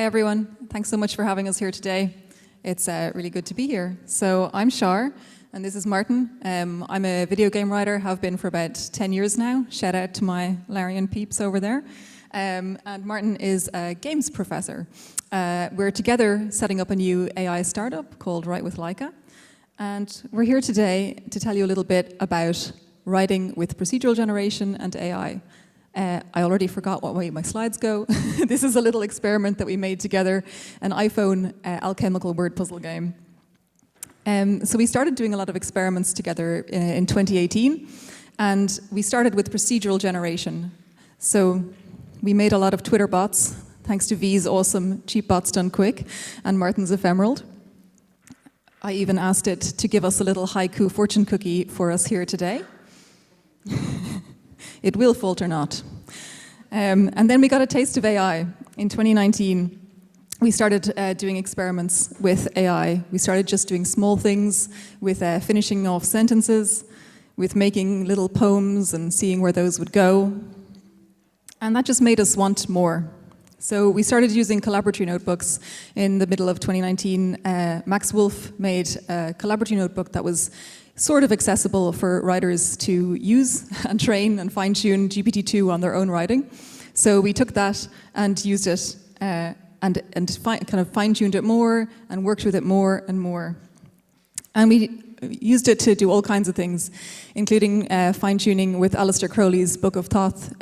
Hi everyone, thanks so much for having us here today. It's really good to be here. So I'm Shar, and this is Martin. I'm a video game writer, have been for about 10 years now. Shout out to my Larian peeps over there. And Martin is a games professor. We're together setting up a new AI startup called Write with Laika. And we're here today to tell you a little bit about writing with procedural generation and AI. I already forgot what way my slides go. This is a little experiment that we made together, an iPhone alchemical word puzzle game. So we started doing a lot of experiments together in 2018, and we started with procedural generation. So we made a lot of Twitter bots, thanks to V's awesome cheap bots done quick, and Martin's ephemeral. I even asked it to give us a little haiku fortune cookie for us here today. It will falter not. And then we got a taste of AI. In 2019, we started doing experiments with AI. We started just doing small things with finishing off sentences, with making little poems and seeing where those would go. And that just made us want more. So we started using collaboratory notebooks in the middle of 2019. Max Wolf made a collaboratory notebook that was sort of accessible for writers to use and train and fine-tune GPT-2 on their own writing. So we took that and used it and kind of fine-tuned it more and worked with it more and more. And we used it to do all kinds of things, including fine-tuning with Aleister Crowley's Book of Thoth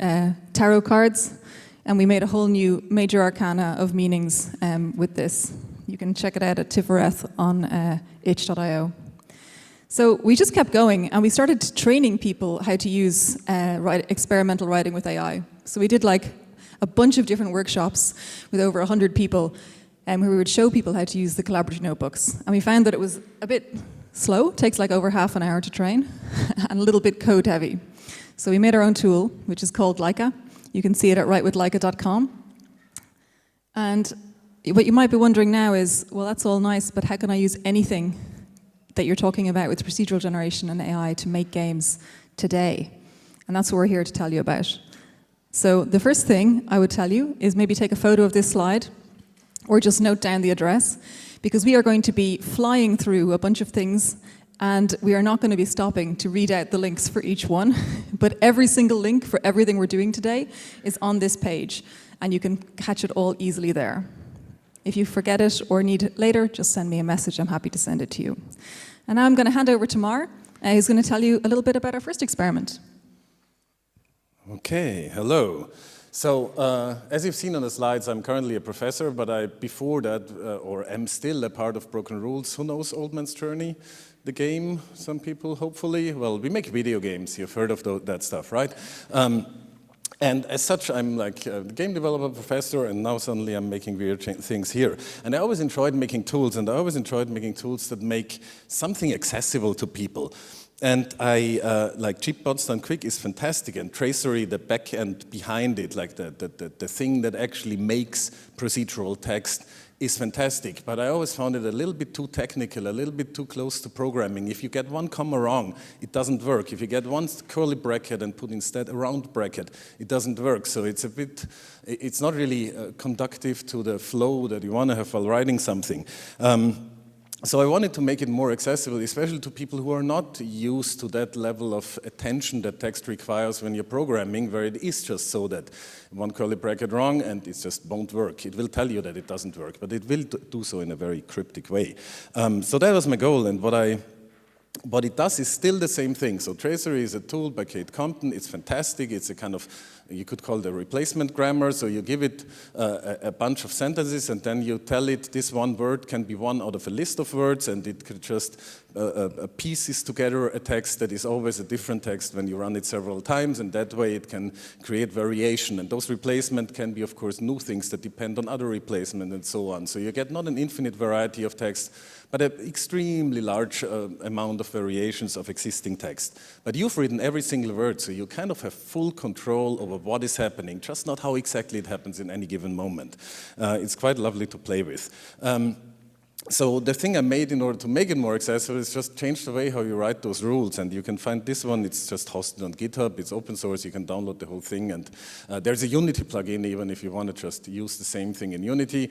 tarot cards. And we made a whole new major arcana of meanings with this. You can check it out at Tifereth on itch.io. So we just kept going, and we started training people how to use experimental writing with AI. So we did like a bunch of different workshops with over 100 people, where we would show people how to use the collaborative notebooks. And we found that it was a bit slow, takes like over half an hour to train, and a little bit code heavy. So we made our own tool, which is called Laika. You can see it at writewithlaika.com. And what you might be wondering now is, well, that's all nice, but how can I use anything that you're talking about with procedural generation and AI to make games today? And that's what we're here to tell you about. So the first thing I would tell you is maybe take a photo of this slide or just note down the address, because we are going to be flying through a bunch of things, and we are not going to be stopping to read out the links for each one, but every single link for everything we're doing today is on this page, and you can catch it all easily there. If you forget it or need it later, just send me a message. I'm happy to send it to you. And now I'm going to hand over to Mar, who's going to tell you a little bit about our first experiment. Okay, hello. So, as you've seen on the slides, I'm currently a professor, but before that, or am still a part of Broken Rules. Who knows Old Man's Journey? The game, some people, hopefully. Well, we make video games. You've heard of that stuff, right? And as such, I'm like a game developer professor, and now suddenly I'm making weird things here. And I always enjoyed making tools, and I always enjoyed making tools that make something accessible to people. And like cheap bots done quick is fantastic, and Tracery, the back end behind it, like the thing that actually makes procedural text, is fantastic, but I always found it a little bit too technical, a little bit too close to programming. If you get one comma wrong, it doesn't work. If you get one curly bracket and put instead a round bracket, it doesn't work. So it's not really conductive to the flow that you want to have while writing something. So I wanted to make it more accessible, especially to people who are not used to that level of attention that text requires when you're programming, where it is just so that one curly bracket wrong and it just won't work. It will tell you that it doesn't work, but it will do so in a very cryptic way. So that was my goal, and what it does is still the same thing. So Tracery is a tool by Kate Compton. It's fantastic. It's a kind of, you could call it a replacement grammar. So you give it a bunch of sentences, and then you tell it this one word can be one out of a list of words, and it could just pieces together a text that is always a different text when you run it several times, and that way it can create variation. And those replacements can be, of course, new things that depend on other replacement and so on. So you get not an infinite variety of text, but an extremely large amount of variations of existing text. But you've written every single word, so you kind of have full control over what is happening, just not how exactly it happens in any given moment. It's quite lovely to play with. So the thing I made in order to make it more accessible is just change the way how you write those rules. And you can find this one, it's just hosted on GitHub, it's open source, you can download the whole thing. And there's a Unity plugin even if you want to just use the same thing in Unity.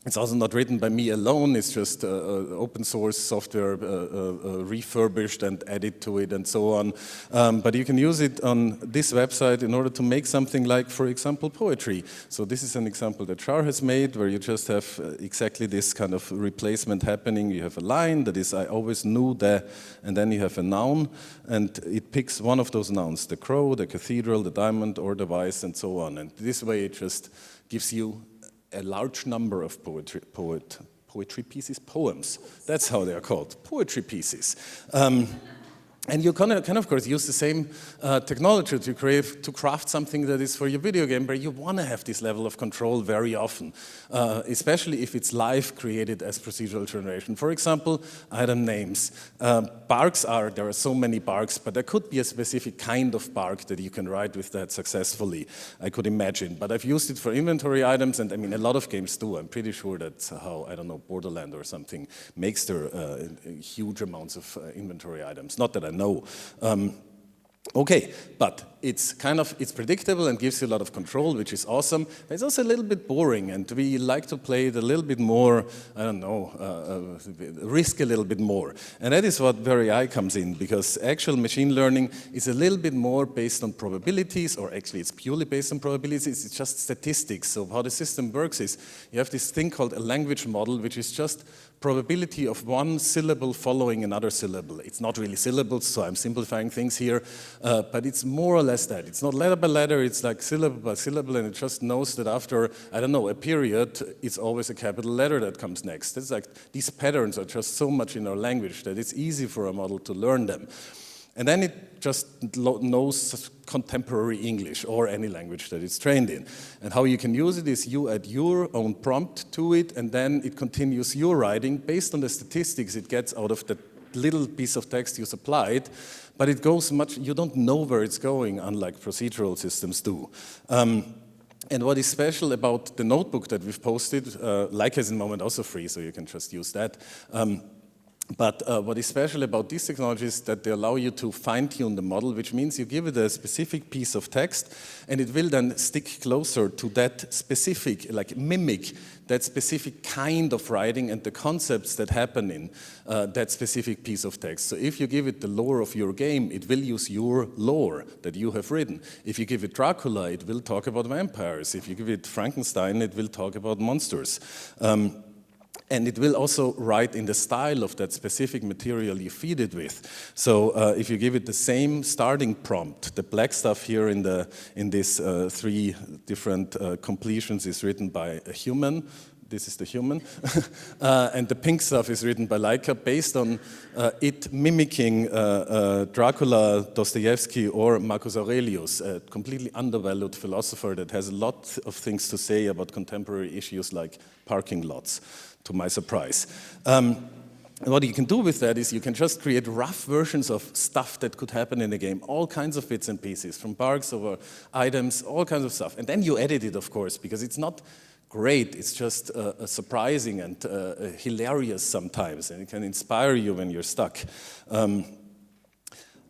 It's also not written by me alone, it's just open source software refurbished and added to it and so on. But you can use it on this website in order to make something like, for example, poetry. So this is an example that Char has made where you just have exactly this kind of replacement happening. You have a line that is, I always knew that, and then you have a noun, and it picks one of those nouns, the crow, the cathedral, the diamond, or the vase, and so on. And this way it just gives you a large number of poetry pieces, poems. That's how they are called, poetry pieces. And you can of course use the same technology to craft something that is for your video game where you want to have this level of control very often, especially if it's live created as procedural generation. For example, item names. Barks there are so many barks, but there could be a specific kind of bark that you can write with that successfully, I could imagine. But I've used it for inventory items, and I mean, a lot of games do. I'm pretty sure that's how, I don't know, Borderland or something makes their huge amounts of inventory items. Not that I know. Okay, but it's predictable and gives you a lot of control, which is awesome. But it's also a little bit boring, and we like to play it a little bit more, I don't know, risk a little bit more. And that is what VeriAI comes in, because actual machine learning is a little bit more based on probabilities, or actually it's purely based on probabilities, it's just statistics. So how the system works is, you have this thing called a language model, which is just probability of one syllable following another syllable. It's not really syllables, so I'm simplifying things here, but it's more or less that. It's not letter by letter, it's like syllable by syllable, and it just knows that after, I don't know, a period, it's always a capital letter that comes next. It's like, these patterns are just so much in our language that it's easy for a model to learn them. And then it just knows contemporary English or any language that it's trained in. And how you can use it is you add your own prompt to it, and then it continues your writing based on the statistics it gets out of the little piece of text you supplied, but it goes much, you don't know where it's going, unlike procedural systems do. And what is special about the notebook that we've posted, Leica is in the moment also free, so you can just use that. But what is special about these technologies is that they allow you to fine-tune the model, which means you give it a specific piece of text, and it will then stick closer to that specific, like mimic that specific kind of writing and the concepts that happen in that specific piece of text. So if you give it the lore of your game, it will use your lore that you have written. If you give it Dracula, it will talk about vampires. If you give it Frankenstein, it will talk about monsters. And it will also write in the style of that specific material you feed it with. So if you give it the same starting prompt, the black stuff here in these three different completions is written by a human. This is the human. And the pink stuff is written by Leica based on it mimicking Dracula, Dostoevsky, or Marcus Aurelius, a completely undervalued philosopher that has a lot of things to say about contemporary issues like parking lots, to my surprise. And what you can do with that is you can just create rough versions of stuff that could happen in a game, all kinds of bits and pieces, from barks over items, all kinds of stuff. And then you edit it, of course, because it's not great, it's just surprising and hilarious sometimes, and it can inspire you when you're stuck.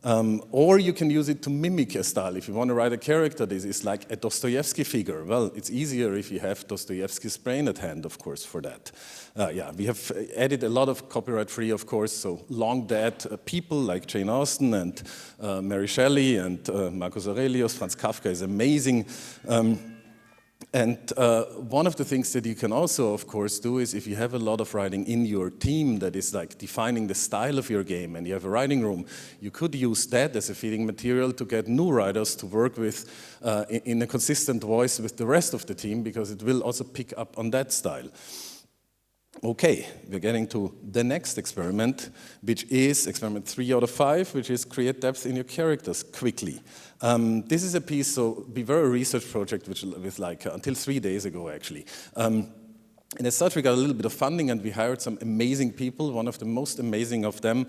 Or you can use it to mimic a style. If you want to write a character that is like a Dostoevsky figure, well, it's easier if you have Dostoevsky's brain at hand, of course, for that. Yeah, we have added a lot of copyright-free, of course, so long-dead people like Jane Austen and Mary Shelley and Marcus Aurelius. Franz Kafka is amazing. And one of the things that you can also, of course, do is if you have a lot of writing in your team that is like defining the style of your game and you have a writing room, you could use that as a feeding material to get new writers to work with in a consistent voice with the rest of the team, because it will also pick up on that style. Okay, we're getting to the next experiment, which is experiment 3 out of 5, which is create depth in your characters quickly. This is a piece, so we were a research project with like until 3 days ago, actually. And as such, we got a little bit of funding and we hired some amazing people. One of the most amazing of them,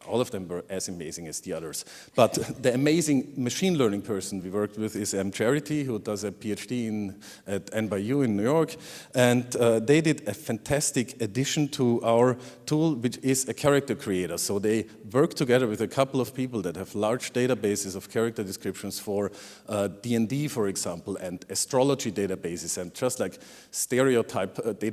all of them were as amazing as the others. But the amazing machine learning person we worked with is Charity, who does a PhD at NYU in New York. And they did a fantastic addition to our tool, which is a character creator. So they work together with a couple of people that have large databases of character descriptions for D&D, for example, and astrology databases, and just like stereotype databases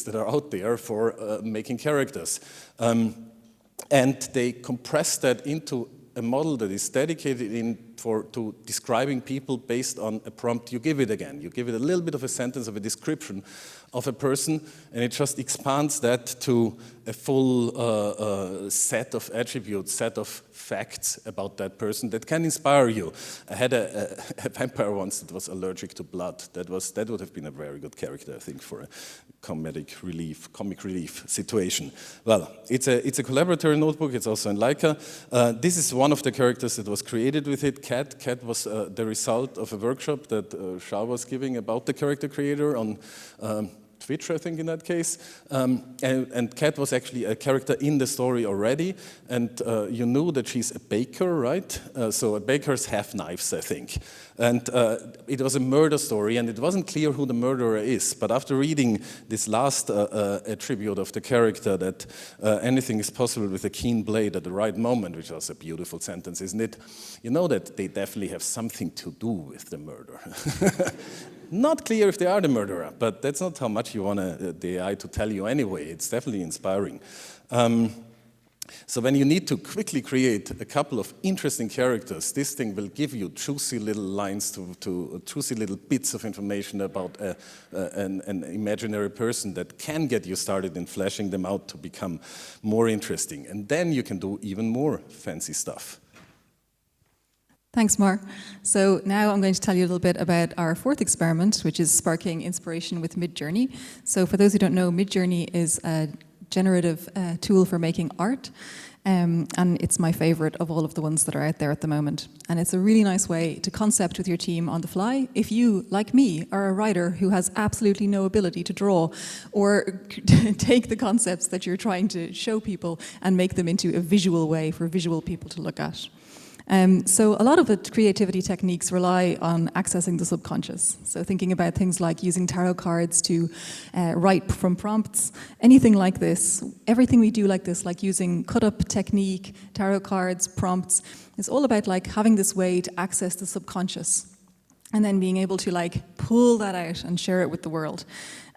that are out there for making characters. And they compress that into a model that is dedicated to describing people based on a prompt you give it again. You give it a little bit of a sentence of a description of a person, and it just expands that to a full set of attributes, set of facts about that person that can inspire you. I had a vampire once that was allergic to blood. That would have been a very good character, I think, for a comic relief situation. Well, it's a collaboratory notebook. It's also in Leica. This is one of the characters that was created with it. Cat was the result of a workshop that Shao was giving about the character creator on Twitch, I think, in that case. And Cat was actually a character in the story already. And you knew that she's a baker, right? So bakers have knives, I think. And it was a murder story, and it wasn't clear who the murderer is. But after reading this last attribute of the character, that anything is possible with a keen blade at the right moment, which was a beautiful sentence, isn't it? You know that they definitely have something to do with the murder. Not clear if they are the murderer, but that's not how much you want the AI to tell you anyway. It's definitely inspiring. So when you need to quickly create a couple of interesting characters, this thing will give you juicy little lines, juicy little bits of information about an imaginary person that can get you started in fleshing them out to become more interesting. And then you can do even more fancy stuff. Thanks, Mar. So now I'm going to tell you a little bit about our fourth experiment, which is sparking inspiration with Midjourney. So for those who don't know, Midjourney is a generative tool for making art. And it's my favorite of all of the ones that are out there at the moment. And it's a really nice way to concept with your team on the fly. If you, like me, are a writer who has absolutely no ability to draw or take the concepts that you're trying to show people and make them into a visual way for visual people to look at. So a lot of the creativity techniques rely on accessing the subconscious. So thinking about things like using tarot cards to write from prompts, anything like this. Everything we do like this, like using cut-up technique, tarot cards, prompts, is all about like having this way to access the subconscious and then being able to like pull that out and share it with the world.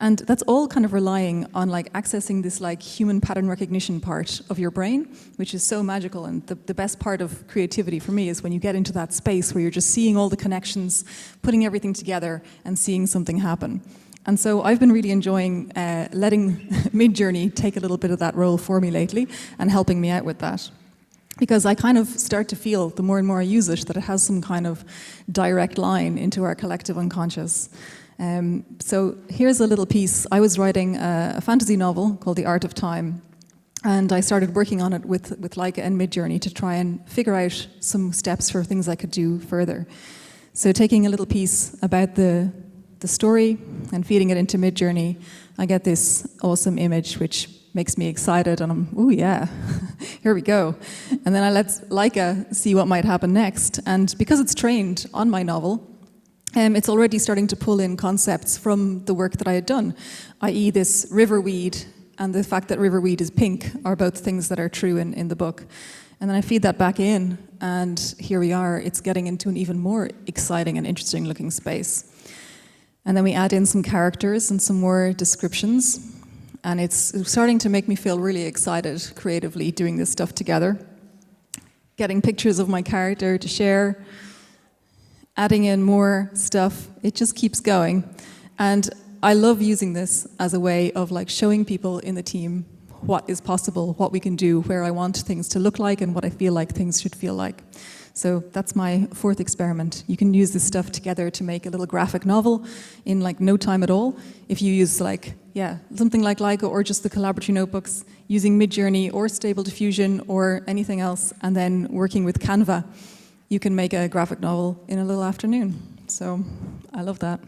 And that's all kind of relying on like accessing this like human pattern recognition part of your brain, which is so magical. And the best part of creativity for me is when you get into that space where you're just seeing all the connections, putting everything together and seeing something happen. And so I've been really enjoying letting Midjourney take a little bit of that role for me lately and helping me out with that. Because I kind of start to feel, the more and more I use it, that it has some kind of direct line into our collective unconscious. So here's a little piece. I was writing a fantasy novel called The Art of Time, and I started working on it with Leica and Midjourney to try and figure out some steps for things I could do further. So taking a little piece about the story and feeding it into Midjourney, I get this awesome image which makes me excited, and I'm, ooh yeah, here we go. And then I let Leica see what might happen next, and because it's trained on my novel, it's already starting to pull in concepts from the work that I had done, i.e. this riverweed and the fact that riverweed is pink are both things that are true in the book. And then I feed that back in, and here we are. It's getting into an even more exciting and interesting looking space. And then we add in some characters and some more descriptions, and it's starting to make me feel really excited creatively doing this stuff together. Getting pictures of my character to share, adding in more stuff, it just keeps going. And I love using this as a way of like showing people in the team what is possible, what we can do, where I want things to look like and what I feel like things should feel like. So that's my fourth experiment. You can use this stuff together to make a little graphic novel in like no time at all. If you use like, yeah, something like Leica or just the collaboratory notebooks, using Midjourney or Stable Diffusion or anything else, and then working with Canva, you can make a graphic novel in a little afternoon. So I love that.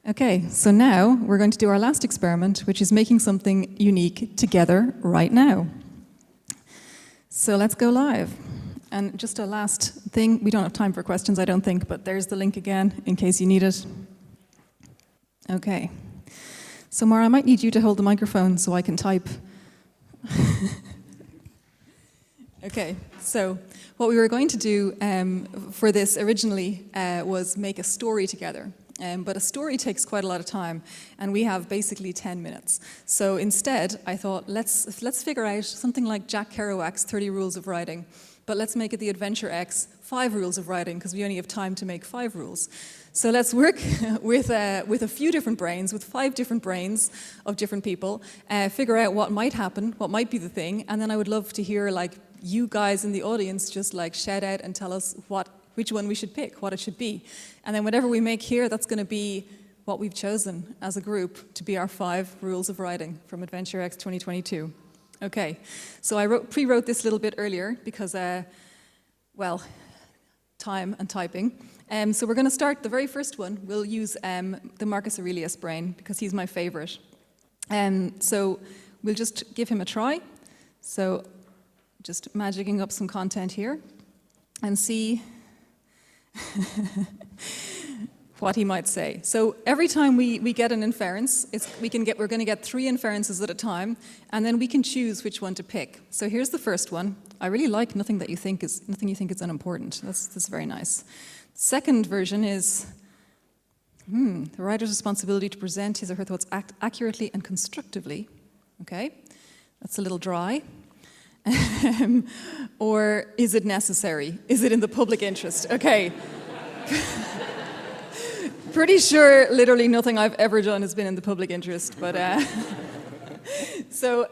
Okay, so now we're going to do our last experiment, which is making something unique together right now. So let's go live. And just a last thing, we don't have time for questions, I don't think, but there's the link again in case you need it. Okay. So Mara, I might need you to hold the microphone so I can type. Okay, so what we were going to do for this originally was make a story together. But a story takes quite a lot of time, and we have basically 10 minutes. So instead, I thought, let's figure out something like Jack Kerouac's 30 Rules of Writing, but let's make it the AdvX 5 Rules of Writing, because we only have time to make 5 rules. So let's work with a few different brains, with 5 different brains of different people, figure out what might happen, what might be the thing, and then I would love to hear you guys in the audience just shout out and tell us which one we should pick, what it should be. And then whatever we make here, that's going to be what we've chosen as a group to be our 5 rules of writing from AdvX 2022. Okay, so I pre-wrote this a little bit earlier because, time and typing. So we're going to start the very first one. We'll use the Marcus Aurelius brain because he's my favorite. So we'll just give him a try. So just magicking up some content here and see what he might say. So every time we get an inference, we're going to get 3 inferences at a time, and then we can choose which one to pick. So here's the first one. I really like nothing you think is unimportant. That's very nice. Second version is the writer's responsibility to present his or her thoughts accurately and constructively. Okay, that's a little dry. Or is it necessary? Is it in the public interest? Okay. Pretty sure literally nothing I've ever done has been in the public interest, but so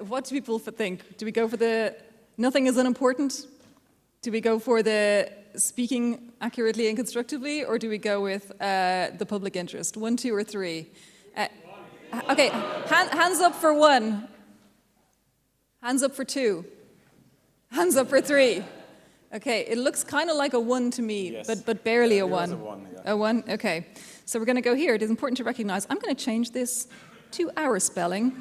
what do people think? Do we go for the nothing is unimportant? Do we go for the speaking accurately and constructively, or do we go with the public interest? 1, 2, or 3? Okay, hands up for 1. Hands up for 2. Hands up for 3. Okay, it looks kind of like a 1 to me, yes. but barely a 1. A 1? Okay. So we're going to go here. It is important to recognize, I'm going to change this to our spelling.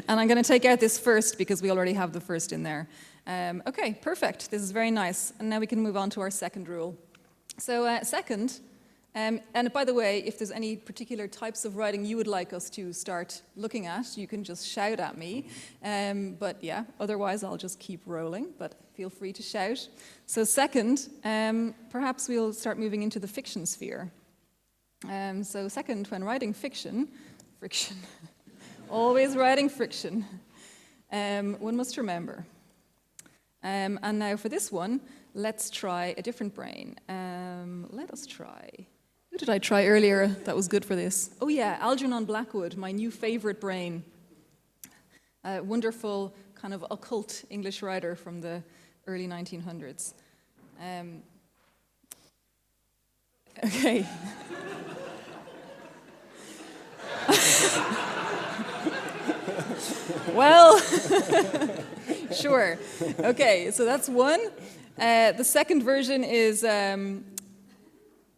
And I'm going to take out this first because we already have the first in there. Okay, perfect. This is very nice. And now we can move on to our second rule. So second, and by the way, if there's any particular types of writing you would like us to start looking at, you can just shout at me. But yeah, otherwise I'll just keep rolling, but feel free to shout. So second, perhaps we'll start moving into the fiction sphere. So second, when writing friction, always writing friction, one must remember. And now for this one, let's try a different brain. Let us try. Who did I try earlier that was good for this? Oh yeah, Algernon Blackwood, my new favorite brain. A wonderful kind of occult English writer from the early 1900s. Okay. Well, sure. Okay, so that's 1. The second version is,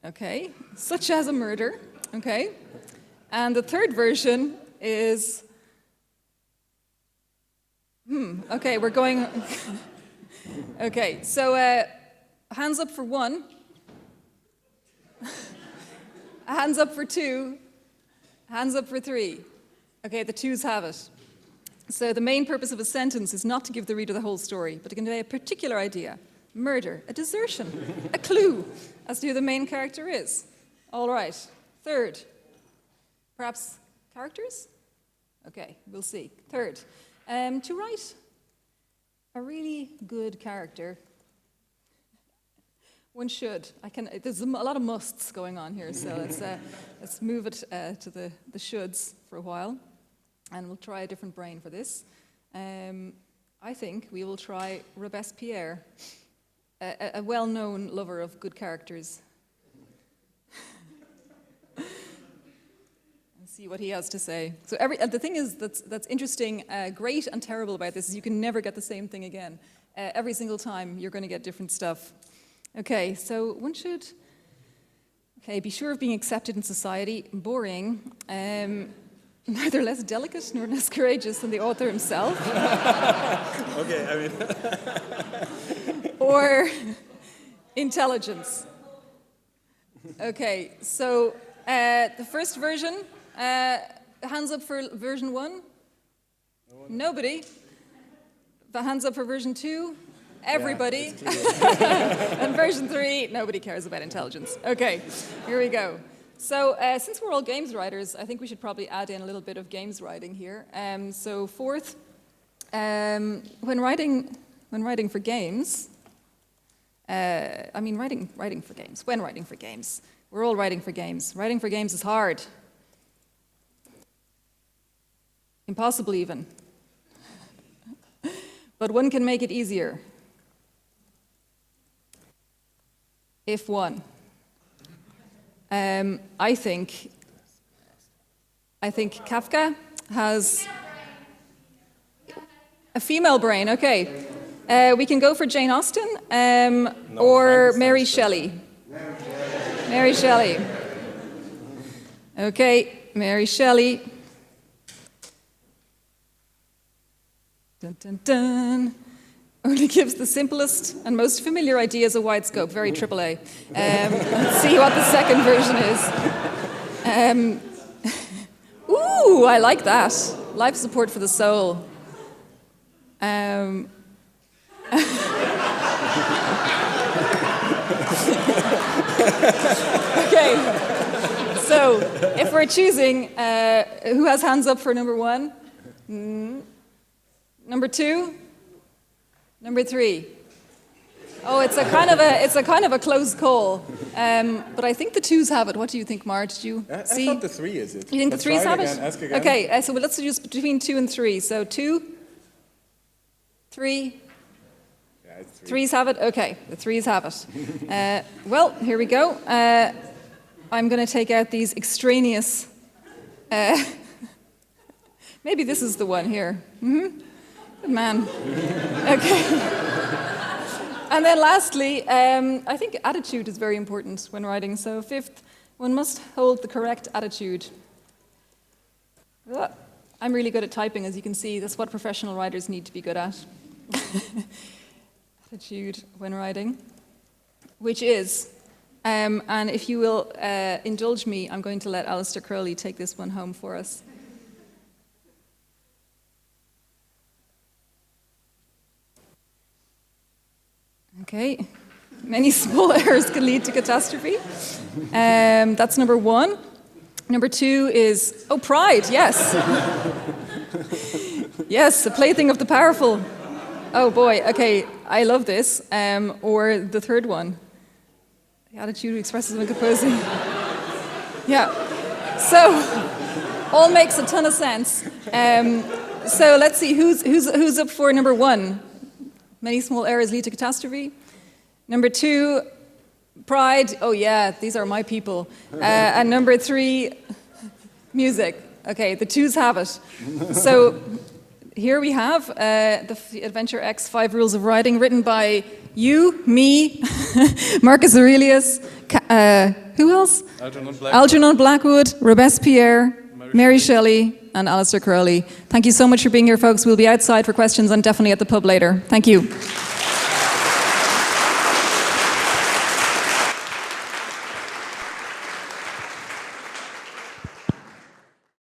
okay, such as a murder, okay. And the third version is, okay, we're going, okay, so hands up for 1, hands up for 2, hands up for 3. Okay, the 2s have it. So the main purpose of a sentence is not to give the reader the whole story, but to convey a particular idea. Murder, a desertion, a clue as to who the main character is. All right. Third, perhaps characters? Okay, we'll see. Third, to write a really good character, one should. There's a lot of musts going on here, so let's move it to the shoulds for a while, and we'll try a different brain for this. I think we will try Robespierre. A well-known lover of good characters. And see what he has to say. So the thing is that's interesting, great and terrible about this is you can never get the same thing again. Every single time you're going to get different stuff. Okay, so one should. Okay, be sure of being accepted in society. Boring. Neither less delicate nor less courageous than the author himself. Okay, I mean... Or intelligence. Okay, so the first version, hands up for version 1. Nobody. The hands up for version 2. Everybody. Yeah, and version 3, nobody cares about intelligence. Okay, here we go. So since we're all games writers, I think we should probably add in a little bit of games writing here. So fourth, when writing for games, writing for games. When writing for games, we're all writing for games. Writing for games is hard, impossible even. But one can make it easier. If one. I think Kafka has a female brain. Okay, we can go for Jane Austen or Mary Shelley. Mary Shelley. Okay, Mary Shelley. Dun, dun, dun. Only gives the simplest and most familiar ideas a wide scope, very AAA. Let's see what the second version is. Ooh, I like that. Life support for the soul. Okay, so if we're choosing, who has hands up for number 1? Number 2? Number 3. Oh, it's a kind of a close call. But I think the 2s have it. What do you think, Mar? Did you see? I thought the 3 is it. You think the 3s have it? Ask again. Okay, so let's choose between 2 and 3. So 2, 3. Yeah, it's 3. 3s have it? Okay, the 3s have it. Well, here we go. I'm going to take out these extraneous... maybe this is the one here. Good man. Okay. And then lastly, I think attitude is very important when writing. So 5th, one must hold the correct attitude. I'm really good at typing, as you can see. That's what professional writers need to be good at. Attitude when writing, which is, and if you will indulge me, I'm going to let Alistair Crowley take this one home for us. Okay, many small errors can lead to catastrophe. That's number 1. Number 2 is, pride, yes. Yes, a plaything of the powerful. Oh boy, okay, I love this. Or the 3rd one, the attitude expresses when composing. Yeah, so, all makes a ton of sense. So let's see, who's up for number 1? Many small errors lead to catastrophe. Number 2, pride. Oh yeah, these are my people. And number 3, music. Okay, the 2s have it. So here we have the Adventure X 5 Rules of Writing, written by you, me, Marcus Aurelius, who else? Algernon Blackwood, Robespierre, Mary Shelley, and Alistair Crowley. Thank you so much for being here, folks. We'll be outside for questions and definitely at the pub later. Thank you.